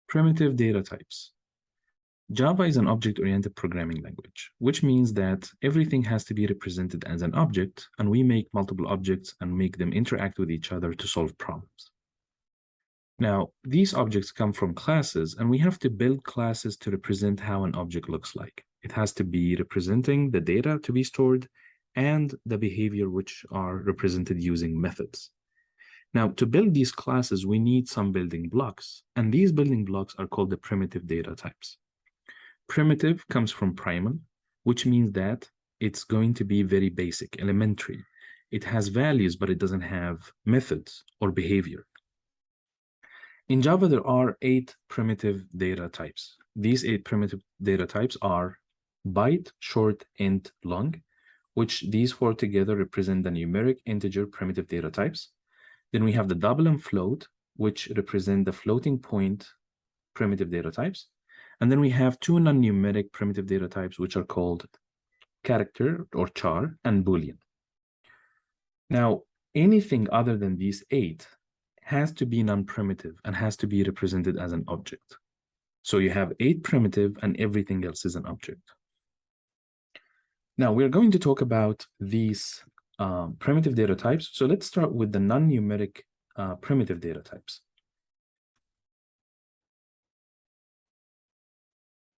Primitive data types. Java is an object-oriented programming language, which means that everything has to be represented as an object, and we make multiple objects and make them interact with each other to solve problems. Now, these objects come from classes, and we have to build classes to represent how an object looks like. It has to be representing the data to be stored and the behavior which are represented using methods. Now, to build these classes, we need some building blocks, and these building blocks are called the primitive data types. Primitive comes from primal, which means that it's going to be very basic, elementary. It has values, but it doesn't have methods or behavior. In Java, there are 8 primitive data types. These 8 primitive data types are byte, short, int, long, which these 4 together represent the numeric, integer, primitive data types. Then we have the double and float, which represent the floating point primitive data types. And then we have 2 non-numeric primitive data types, which are called character or char and Boolean. Now, anything other than these 8 has to be non-primitive and has to be represented as an object. So you have 8 primitive and everything else is an object. Now we're going to talk about these primitive data types. So let's start with the non-numeric primitive data types.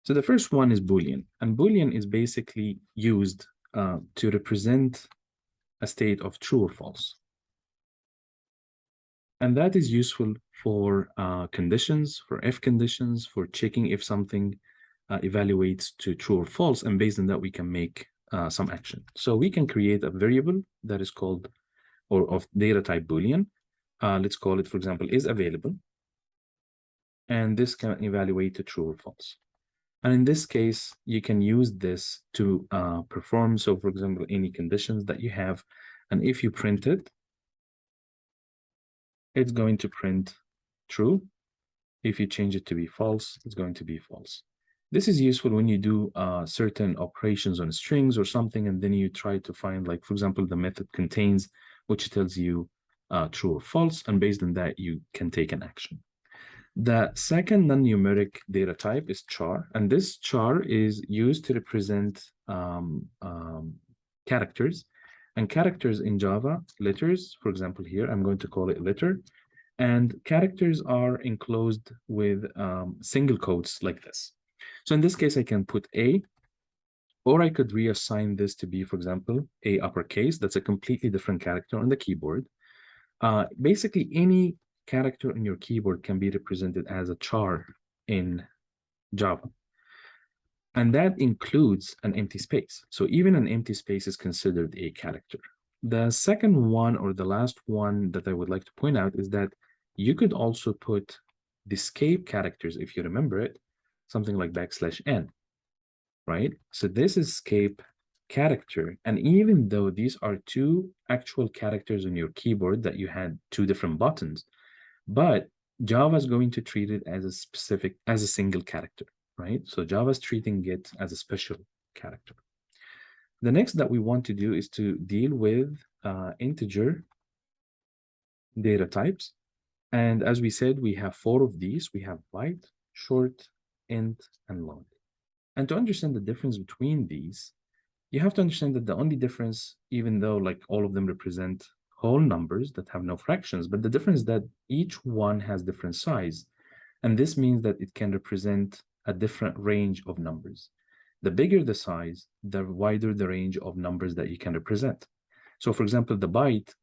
So the first one is Boolean, and Boolean is basically used to represent a state of true or false. And that is useful for conditions, for if conditions, for checking if something evaluates to true or false, and based on that, we can make some action. So we can create a variable that is called, or of data type Boolean. Let's call it, for example, is available. And this can evaluate to true or false. And in this case, you can use this to perform, so for example, any conditions that you have. And if you print it, it's going to print true. If you change it to be false, it's going to be false. This is useful when you do certain operations on strings or something, and then you try to find, like, for example, the method contains, which tells you true or false, and based on that, you can take an action. The second non-numeric data type is char, and this char is used to represent characters. And characters in Java, letters, for example, here, I'm going to call it letter. And characters are enclosed with single quotes like this. So in this case, I can put A, or I could reassign this to be, for example, A uppercase. That's a completely different character on the keyboard. Basically, any character on your keyboard can be represented as a char in Java. And that includes an empty space. So even an empty space is considered a character. The second one, or the last one that I would like to point out, is that you could also put the escape characters, if you remember it, something like \n, right? So this is escape character. And even though these are 2 actual characters on your keyboard that you had 2 different buttons, but Java is going to treat it as a single character, right? So Java is treating it as a special character. The next that we want to do is to deal with integer data types. And as we said, we have 4 of these. We have byte, short, int, and long. And to understand the difference between these, you have to understand that the only difference, even though like all of them represent whole numbers that have no fractions, but the difference is that each one has different size. And this means that it can represent a different range of numbers. The bigger the size, the wider the range of numbers that you can represent. So for example, the byte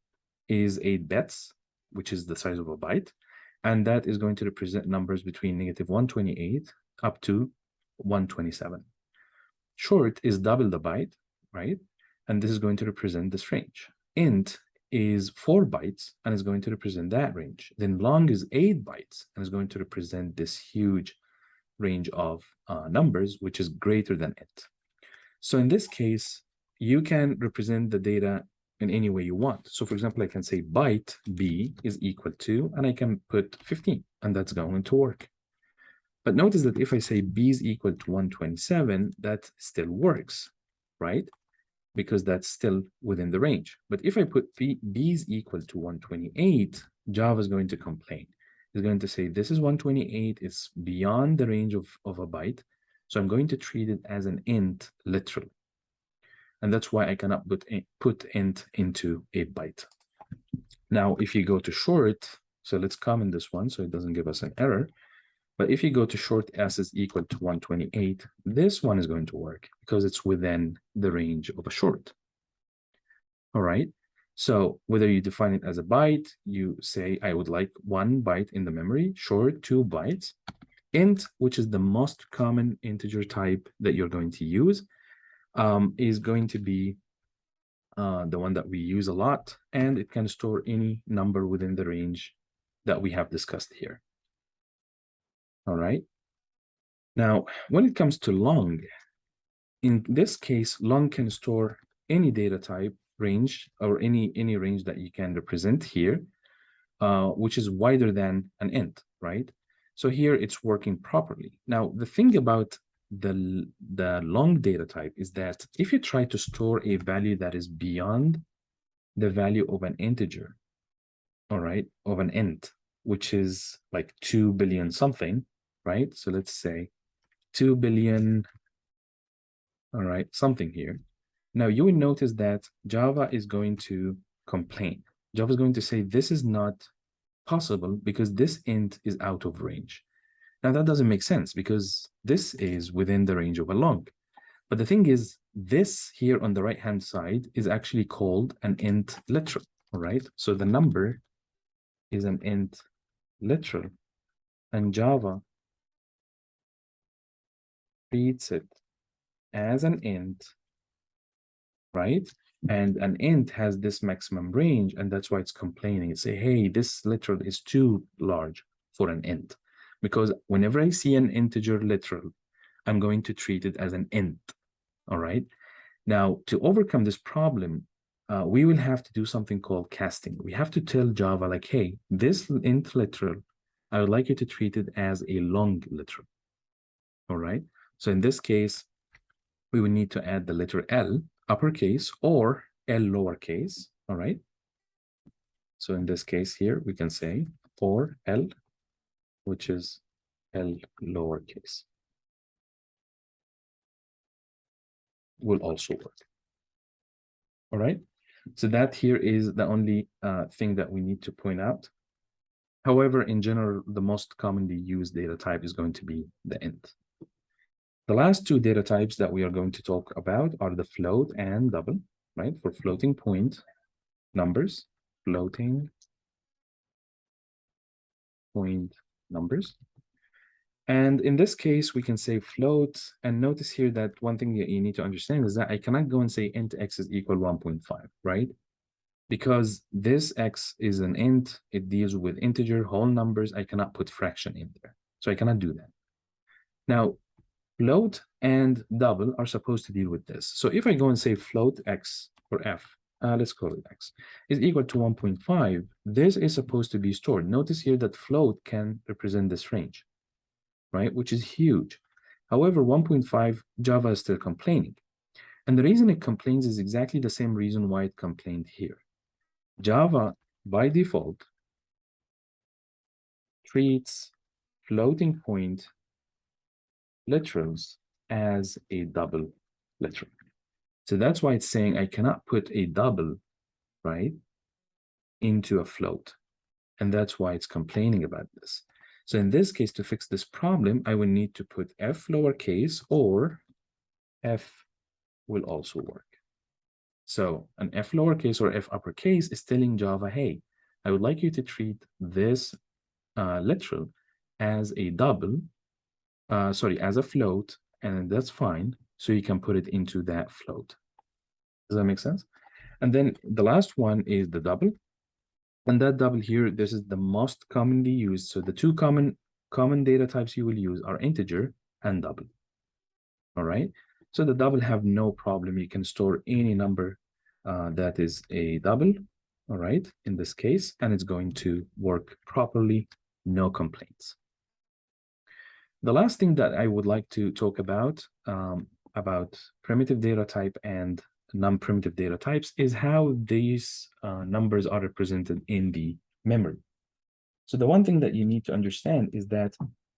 is 8 bits, which is the size of a byte. And that is going to represent numbers between -128 up to 127. Short is double the byte, right? And this is going to represent this range. Int is 4 bytes and is going to represent that range. Then long is 8 bytes and is going to represent this huge range of numbers, which is greater than it. So in this case, you can represent the data in any way you want. So for example, I can say byte B is equal to, and I can put 15, and that's going to work. But notice that if I say B is equal to 127, that still works, right? Because that's still within the range. But if I put B is equal to 128, Java is going to complain is going to say this is 128, it's beyond the range of a byte. So I'm going to treat it as an int literal. And that's why I cannot put int into a byte. Now, if you go to short, so let's comment this one so it doesn't give us an error. But if you go to short s is equal to 128, this one is going to work because it's within the range of a short. All right. So whether you define it as a byte, you say, I would like 1 byte in the memory, short 2 bytes. Int, which is the most common integer type that you're going to use, is going to be the one that we use a lot, and it can store any number within the range that we have discussed here. All right. Now, when it comes to long, in this case, long can store any data type range or any range that you can represent here, which is wider than an int, right? So here it's working properly. Now, the thing about the long data type is that if you try to store a value that is beyond the value of an integer, all right, of an int, which is like 2 billion something, right? So let's say 2 billion, all right, something here. Now you will notice that Java is going to complain. Java is going to say this is not possible because this int is out of range. Now that doesn't make sense because this is within the range of a long. But the thing is, this here on the right-hand side is actually called an int literal, all right? So the number is an int literal, and Java treats it as an int, right? And an int has this maximum range, and that's why it's complaining. It say, hey, this literal is too large for an int. Because whenever I see an integer literal, I'm going to treat it as an int, all right? Now, to overcome this problem, we will have to do something called casting. We have to tell Java like, hey, this int literal, I would like you to treat it as a long literal, all right? So in this case, we would need to add the letter L, uppercase, or L lowercase, all right? So in this case here, we can say or L, which is L lowercase, will also work. All right, so that here is the only thing that we need to point out. However, in general, the most commonly used data type is going to be the int. The last two data types that we are going to talk about are the float and double, right? For floating point numbers, floating point numbers. And in this case, we can say float. And notice here that one thing that you need to understand is that I cannot go and say int x is equal 1.5, right? Because this x is an int, it deals with integer, whole numbers. I cannot put fraction in there. So I cannot do that. Now, float and double are supposed to deal with this. So if I go and say float x or f, let's call it x, is equal to 1.5, this is supposed to be stored. Notice here that float can represent this range, right? Which is huge. However, 1.5, Java is still complaining. And the reason it complains is exactly the same reason why it complained here. Java, by default, treats floating point literals as a double literal. So that's why it's saying I cannot put a double, right, into a float. And that's why it's complaining about this. So in this case, to fix this problem, I will need to put f lowercase or f will also work. So an f lowercase or f uppercase is telling Java, hey, I would like you to treat this literal as a double, as a float, and that's fine. So you can put it into that float. Does that make sense? And then the last one is the double. And that double here, this is the most commonly used. So the two common data types you will use are integer and double. All right. So the double have no problem. You can store any number that is a double. All right. In this case, and it's going to work properly. No complaints. The last thing that I would like to talk about primitive data type and non-primitive data types is how these numbers are represented in the memory. So the one thing that you need to understand is that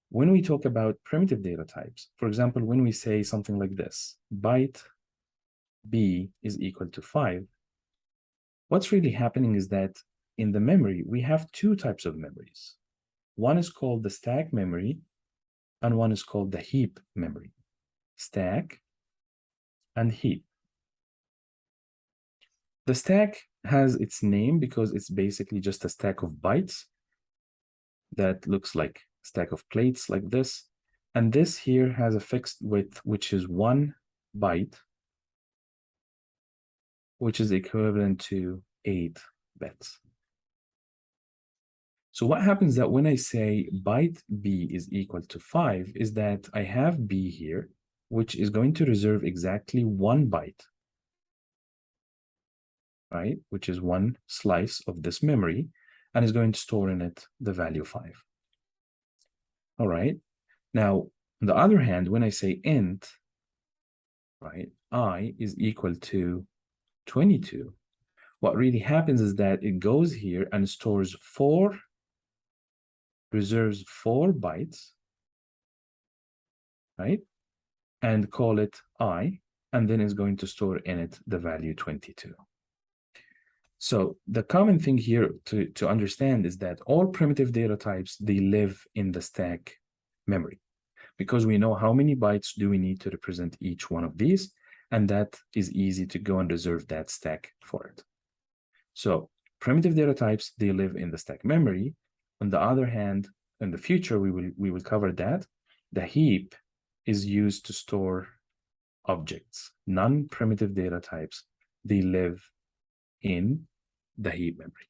when we talk about primitive data types, for example, when we say something like this, byte b is equal to 5, what's really happening is that in the memory, we have two types of memories. One is called the stack memory, and one is called the heap memory. Stack and heap. The stack has its name because it's basically just a stack of bytes that looks like a stack of plates like this. And this here has a fixed width, which is 1 byte, which is equivalent to 8 bits. So what happens that when I say byte b is equal to 5 is that I have b here, which is going to reserve exactly 1 byte, right? Which is one slice of this memory, and is going to store in it the value 5. All right. Now, on the other hand, when I say int, right, I is equal to 22, what really happens is that it goes here and stores reserves 4 bytes, right? And call it I, and then is going to store in it the value 22. So the common thing here to understand is that all primitive data types, they live in the stack memory, because we know how many bytes do we need to represent each one of these, and that is easy to go and reserve that stack for it. So primitive data types, they live in the stack memory. On the other hand, in the future, we will cover that. The heap is used to store objects. Non-primitive data types, they live in the heap memory.